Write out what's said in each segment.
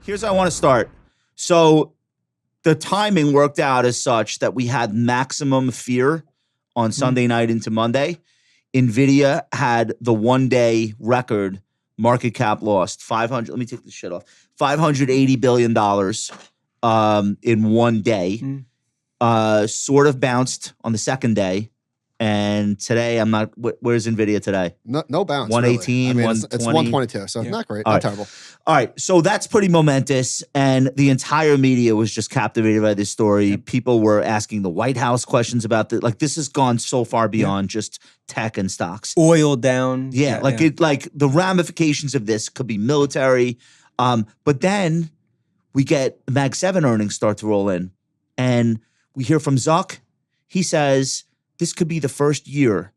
Here's how I want to start. So the timing worked out as such that we had maximum fear on Sunday night into Monday. NVIDIA had the one-day record market cap lost. 500, let me take this shit off. $580 billion in one day. Sort of bounced on the second day. And today, I'm not, where's NVIDIA today? No bounce, 118, really. I mean, 120. it's 122, so not great, not terrible. All right, so that's pretty momentous, and the entire media was just captivated by this story. Yep. People were asking the White House questions about this. Like, this has gone so far beyond just tech and stocks. Oil down. Yeah, like the ramifications of this could be military. But then we get Mag 7 earnings start to roll in, and we hear from Zuck. He says, this could be the first year,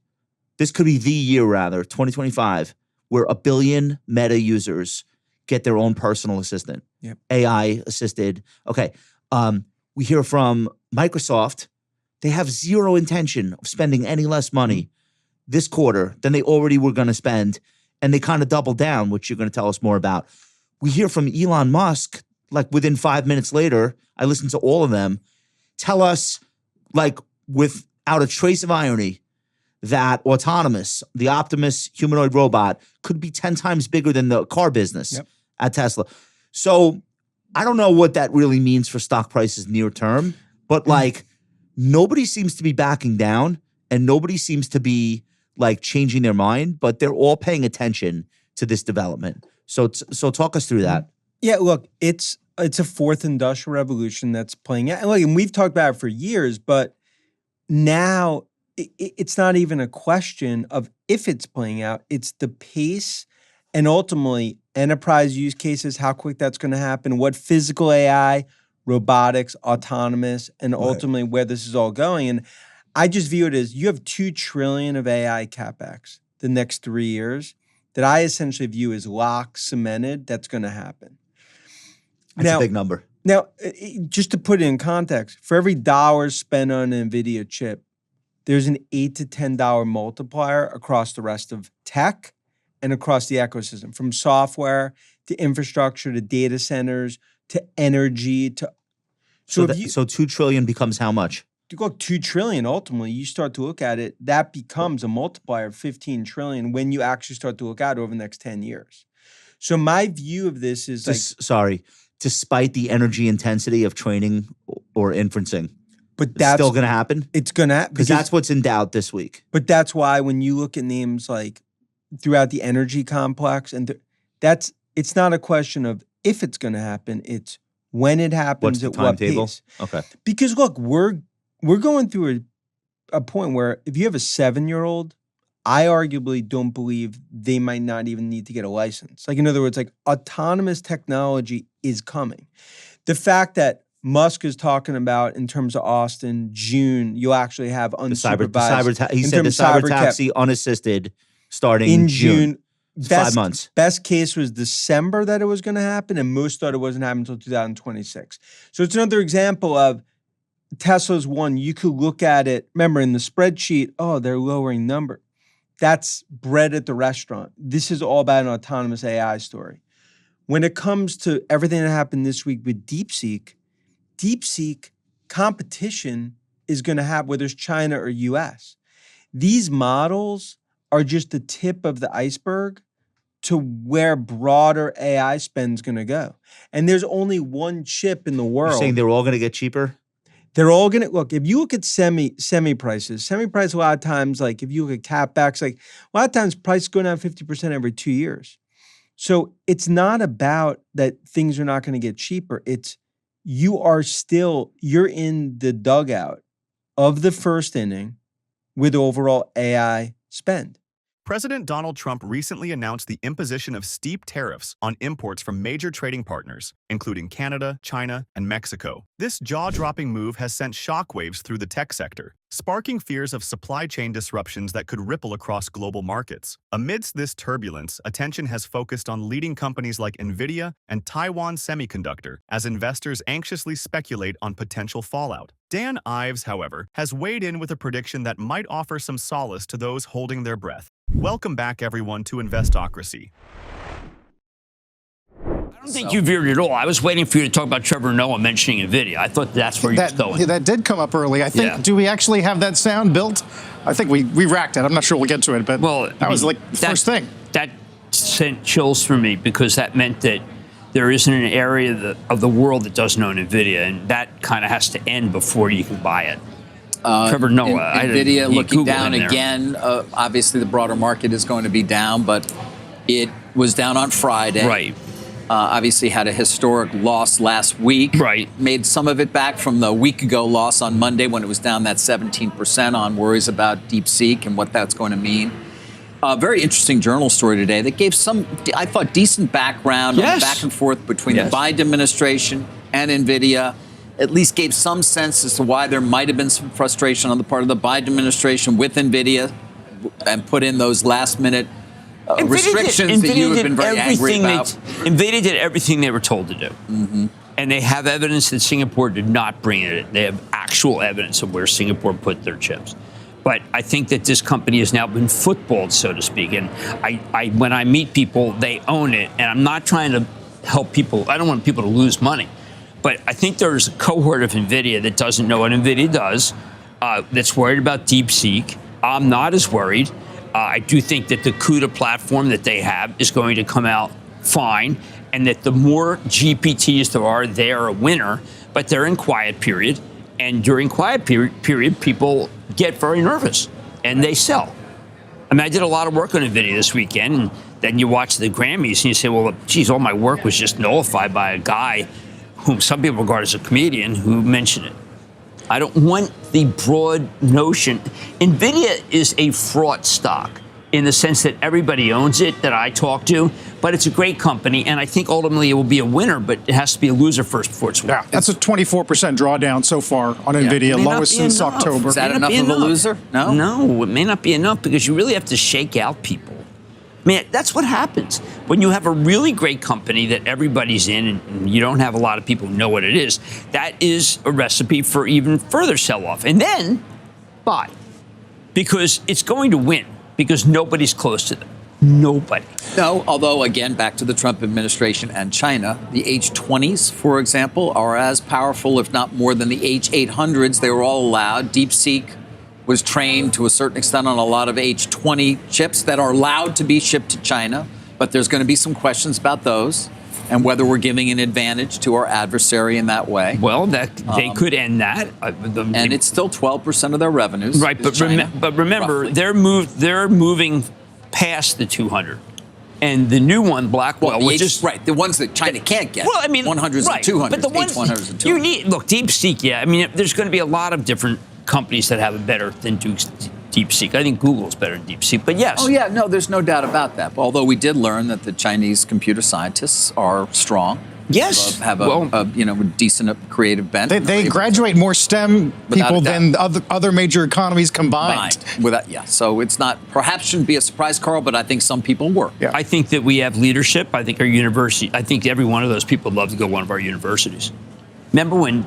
this could be the year rather, 2025, where 1 billion Meta users get their own personal assistant, AI assisted. Okay, we hear from Microsoft. They have zero intention of spending any less money this quarter than they already were going to spend, and they kind of double down, which you're going to tell us more about. We hear from Elon Musk, like within 5 minutes later, I listened to all of them, tell us, like without a trace of irony, that autonomous, the Optimus humanoid robot, could be 10 times bigger than the car business at Tesla. So I don't know what that really means for stock prices near term, but like nobody seems to be backing down and nobody seems to be like changing their mind, but they're all paying attention to this development. So talk us through that. Yeah, look, it's a fourth industrial revolution that's playing out. And look, and we've talked about it for years, but now it's not even a question of if it's playing out. It's the pace and ultimately enterprise use cases, how quick that's going to happen, what physical AI, robotics, autonomous, and ultimately where this is all going. And I just view it as you have $2 trillion of AI CapEx the next 3 years that I essentially view as locked, cemented, that's going to happen. That's a big number. Now, just to put it in context, for every dollar spent on an NVIDIA chip, there's an $8 to $10 multiplier across the rest of tech and across the ecosystem, from software to infrastructure to data centers to energy to. So $2 trillion becomes how much? To go $2 trillion, ultimately, you start to look at it, that becomes a multiplier of $15 trillion when you actually start to look at it over the next 10 years. So my view of this is despite the energy intensity of training or inferencing. But that's still going to happen? It's going to happen. Because that's what's in doubt this week. But that's why when you look at names like throughout the energy complex, and it's not a question of if it's going to happen, it's when it happens, at what pace. Okay. Because look, we're going through a point where if you have a 7-year-old, I arguably don't believe they might not even need to get a license. Like, in other words, like autonomous technology is coming. The fact that Musk is talking about in terms of Austin, June, you'll actually have unsupervised. He said the cyber taxi unassisted starting in June. 5 months. Best case was December that it was going to happen, and most thought it wasn't happening until 2026. So it's another example of Tesla's one. You could look at it. Remember in the spreadsheet, they're lowering number. That's bread at the restaurant. This is all about an autonomous AI story. When it comes to everything that happened this week with DeepSeek competition is going to happen whether it's China or US. These models are just the tip of the iceberg to where broader AI spend is going to go. And there's only one chip in the world. You're saying they're all going to get cheaper? They're all going to, look, if you look at semi prices a lot of times, like if you look at CapEx, like a lot of times prices go down 50% every 2 years. So it's not about that things are not going to get cheaper. It's you're in the dugout of the first inning with overall AI spend. President Donald Trump recently announced the imposition of steep tariffs on imports from major trading partners, including Canada, China, and Mexico. This jaw-dropping move has sent shockwaves through the tech sector, sparking fears of supply chain disruptions that could ripple across global markets. Amidst this turbulence, attention has focused on leading companies like Nvidia and Taiwan Semiconductor as investors anxiously speculate on potential fallout. Dan Ives, however, has weighed in with a prediction that might offer some solace to those holding their breath. Welcome back, everyone, to Investocracy. I don't I don't think you veered at all. I was waiting for you to talk about Trevor Noah mentioning NVIDIA. I thought that's where you were going. That did come up early. I think, do we actually have that sound built? I think we racked it. I'm not sure we'll get to it, but that was like the first thing. That sent chills through me because that meant that there isn't an area of the world that doesn't own NVIDIA, and that kind of has to end before you can buy it. Trevor Noah. NVIDIA looking down again. Obviously, the broader market is going to be down, but it was down on Friday. Right. Obviously had a historic loss last week. Right. Made some of it back from the week ago loss on Monday when it was down that 17% on worries about DeepSeek and what that's going to mean. Very interesting journal story today that gave some, I thought, decent background on the back and forth between the Biden administration and NVIDIA. At least gave some sense as to why there might have been some frustration on the part of the Biden administration with NVIDIA and put in those last-minute restrictions that you have been very angry about. NVIDIA did everything they were told to do. Mm-hmm. And they have evidence that Singapore did not bring it in. They have actual evidence of where Singapore put their chips. But I think that this company has now been footballed, so to speak. And when I meet people, they own it. And I'm not trying to help people. I don't want people to lose money. But I think there's a cohort of NVIDIA that doesn't know what NVIDIA does, that's worried about DeepSeek. I'm not as worried. I do think that the CUDA platform that they have is going to come out fine, and that the more GPTs there are, they are a winner, but they're in quiet period. And during quiet period, people get very nervous, and they sell. I mean, I did a lot of work on NVIDIA this weekend, and then you watch the Grammys, and you say, well, geez, all my work was just nullified by a guy whom some people regard as a comedian who mentioned it. I don't want the broad notion. NVIDIA is a fraught stock in the sense that everybody owns it that I talk to, but it's a great company, and I think ultimately it will be a winner, but it has to be a loser first before it's winning. Yeah, that's a 24% drawdown so far on NVIDIA, lowest since October. Is that enough of a loser? No? No, it may not be enough because you really have to shake out people. I mean, that's what happens. When you have a really great company that everybody's in and you don't have a lot of people who know what it is, that is a recipe for even further sell-off. And then buy. Because it's going to win. Because nobody's close to them. Nobody. No, although, again, back to the Trump administration and China, the H20s, for example, are as powerful, if not more, than the H800s. They were all allowed. DeepSeek was trained to a certain extent on a lot of H20 chips that are allowed to be shipped to China. But there's going to be some questions about those and whether we're giving an advantage to our adversary in that way. Well, they could end that. And it's still 12% of their revenues. Right, but remember, they're moving past the 200. And the new one, Blackwell, which is right, the ones that China can't get. Well, I mean, 100s right, and 200s, but the ones H100s and 200s. you need. Look, DeepSeek. Yeah, I mean, there's going to be a lot of different companies that have it better than DeepSeek. I think Google's better than DeepSeek, but yes. Oh, yeah, no, there's no doubt about that. Although we did learn that the Chinese computer scientists are strong. Yes. Have a decent creative bent. They graduate more STEM people than other major economies combined. So it's not, perhaps shouldn't be a surprise, Carl, but I think some people were. Yeah. I think that we have leadership. I think our university, I think every one of those people would love to go to one of our universities. Remember when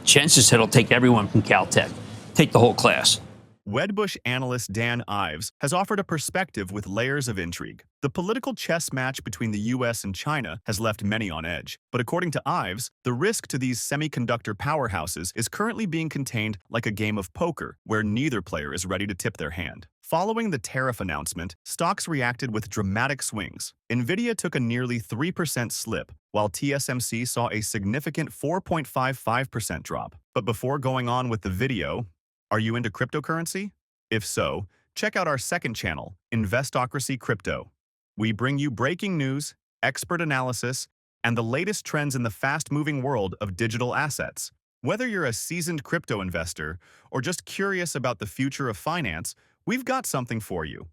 Jensen said he'll take everyone from Caltech, take the whole class. Wedbush analyst Dan Ives has offered a perspective with layers of intrigue. The political chess match between the U.S. and China has left many on edge. But according to Ives, the risk to these semiconductor powerhouses is currently being contained like a game of poker, where neither player is ready to tip their hand. Following the tariff announcement, stocks reacted with dramatic swings. Nvidia took a nearly 3% slip, while TSMC saw a significant 4.55% drop. But before going on with the video, are you into cryptocurrency? If so, check out our second channel, Investocracy Crypto. We bring you breaking news, expert analysis, and the latest trends in the fast-moving world of digital assets. Whether you're a seasoned crypto investor or just curious about the future of finance, we've got something for you.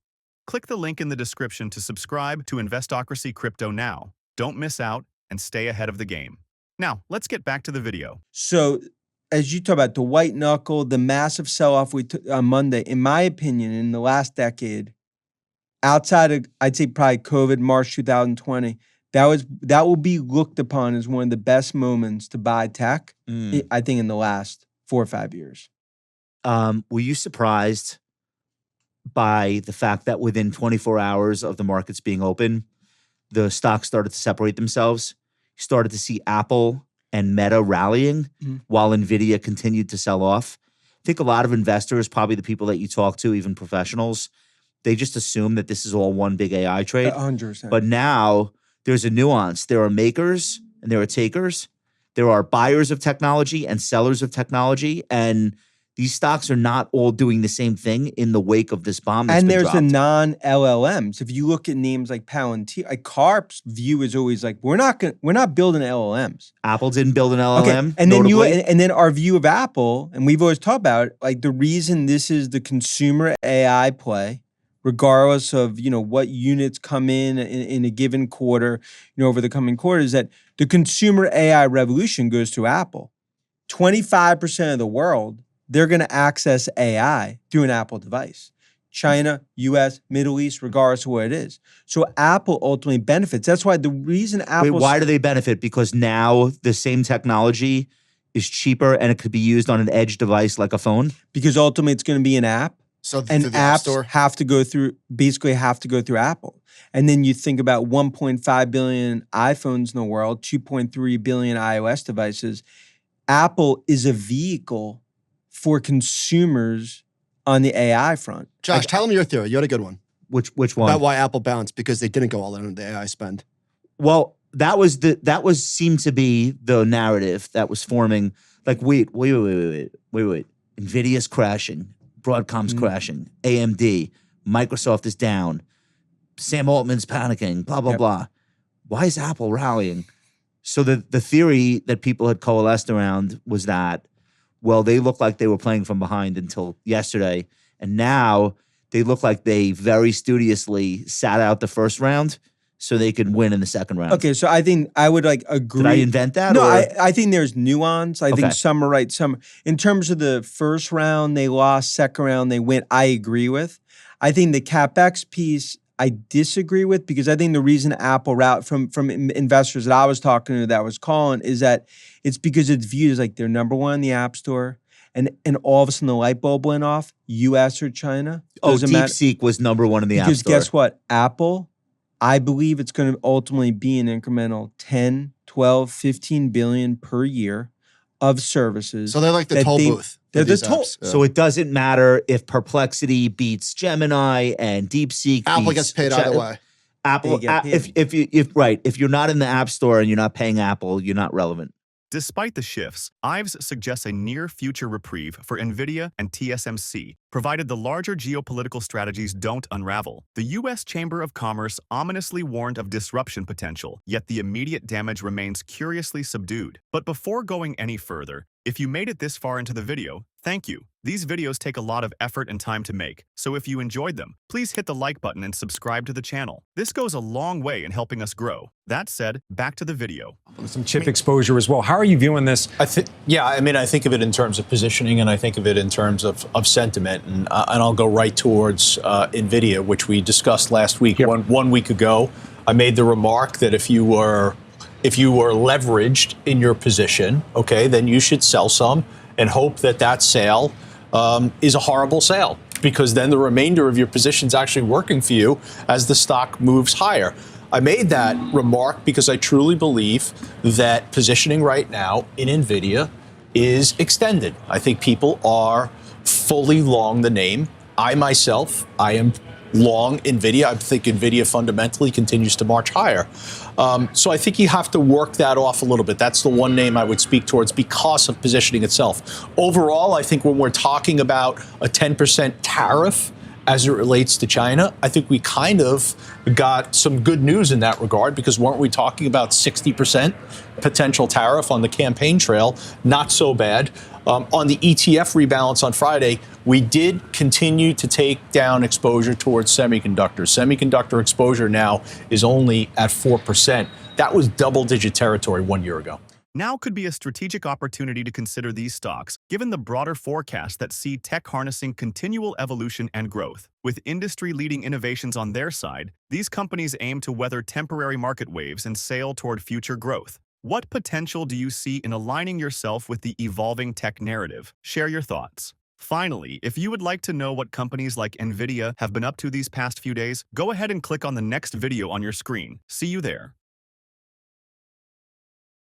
Click the link in the description to subscribe to Investocracy Crypto now. Don't miss out and stay ahead of the game. Now, let's get back to the video. So, as you talk about the white knuckle, the massive sell-off we took on Monday, in my opinion, in the last decade, outside of, I'd say probably COVID, March 2020, that will be looked upon as one of the best moments to buy tech, I think, in the last 4 or 5 years. Were you surprised by the fact that within 24 hours of the markets being open, the stocks started to separate themselves. You started to see Apple and Meta rallying while NVIDIA continued to sell off. I think a lot of investors, probably the people that you talk to, even professionals, they just assume that this is all one big AI trade. 100%. But now there's a nuance. There are makers and there are takers. There are buyers of technology and sellers of technology. And these stocks are not all doing the same thing in the wake of this bomb that's and been there's dropped. the non-LLMs. If you look at names like Palantir, like Carp's view is always like, we're not building LLMs. Apple didn't build an LLM. Okay. And then and then our view of Apple, and we've always talked about it, like the reason this is the consumer AI play, regardless of what units come in a given quarter, over the coming quarters, that the consumer AI revolution goes through Apple. 25% of the world, they're going to access AI through an Apple device. China, US, Middle East, regardless of what it is. So Apple ultimately benefits. That's why the reason Apple. Wait, why do they benefit? Because now the same technology is cheaper and it could be used on an edge device like a phone? Because ultimately it's going to be an app. So and through the App apps Store? have to go through Apple. And then you think about 1.5 billion iPhones in the world, 2.3 billion iOS devices. Apple is a vehicle for consumers on the AI front. Josh, tell them your theory. You had a good one. Which one? About why Apple bounced, because they didn't go all in on the AI spend. Well, that seemed to be the narrative that was forming. Like, wait. NVIDIA's crashing. Broadcom's crashing. AMD. Microsoft is down. Sam Altman's panicking. Blah, blah, blah. Why is Apple rallying? So the theory that people had coalesced around was that, well, they looked like they were playing from behind until yesterday. And now they look like they very studiously sat out the first round so they could win in the second round. Okay, so I think I would agree. Did I invent that? No, or? I think there's nuance. I think some are right. Some, in terms of the first round, they lost. Second round, they win. I agree with. I think the CapEx piece, I disagree with, because I think the reason Apple route from investors that I was talking to that was calling is that it's because it's viewed as like they're number one in the App Store, and all of a sudden the light bulb went off. US or China? DeepSeek was number one in the App Store. Because guess what? Apple, I believe it's going to ultimately be an incremental 10, 12, 15 billion per year of services. So they're like the toll booth. They're the toll. Yeah. So it doesn't matter if Perplexity beats Gemini and DeepSeek. Apple gets paid either way. Apple, if you're not in the App Store and you're not paying Apple, you're not relevant. Despite the shifts, Ives suggests a near-future reprieve for NVIDIA and TSMC, provided the larger geopolitical strategies don't unravel. The U.S. Chamber of Commerce ominously warned of disruption potential, yet the immediate damage remains curiously subdued. But before going any further, if you made it this far into the video, thank you. These videos take a lot of effort and time to make, so if you enjoyed them, please hit the like button and subscribe to the channel. This goes a long way in helping us grow. That said, back to the video. Some chip exposure as well. How are you viewing this? I think of it in terms of positioning, and I think of it in terms of sentiment, and I'll go right towards NVIDIA, which we discussed last week. Yep. One week ago, I made the remark that if you were leveraged in your position, okay, then you should sell some and hope that sale is a horrible sale, because then the remainder of your position is actually working for you as the stock moves higher. I made that remark because I truly believe that positioning right now in NVIDIA is extended. I think people are fully long the name. I am long NVIDIA. I think NVIDIA fundamentally continues to march higher. So I think you have to work that off a little bit. That's the one name I would speak towards because of positioning itself. Overall, I think when we're talking about a 10% tariff as it relates to China, I think we kind of got some good news in that regard, because weren't we talking about 60% potential tariff on the campaign trail? Not so bad. On the ETF rebalance on Friday, we did continue to take down exposure towards semiconductors. Semiconductor exposure now is only at 4%. That was double-digit territory 1 year ago. Now could be a strategic opportunity to consider these stocks, given the broader forecast that see tech harnessing continual evolution and growth. With industry-leading innovations on their side, these companies aim to weather temporary market waves and sail toward future growth. What potential do you see in aligning yourself with the evolving tech narrative? Share your thoughts. Finally, if you would like to know what companies like Nvidia have been up to these past few days, go ahead and click on the next video on your screen. See you there.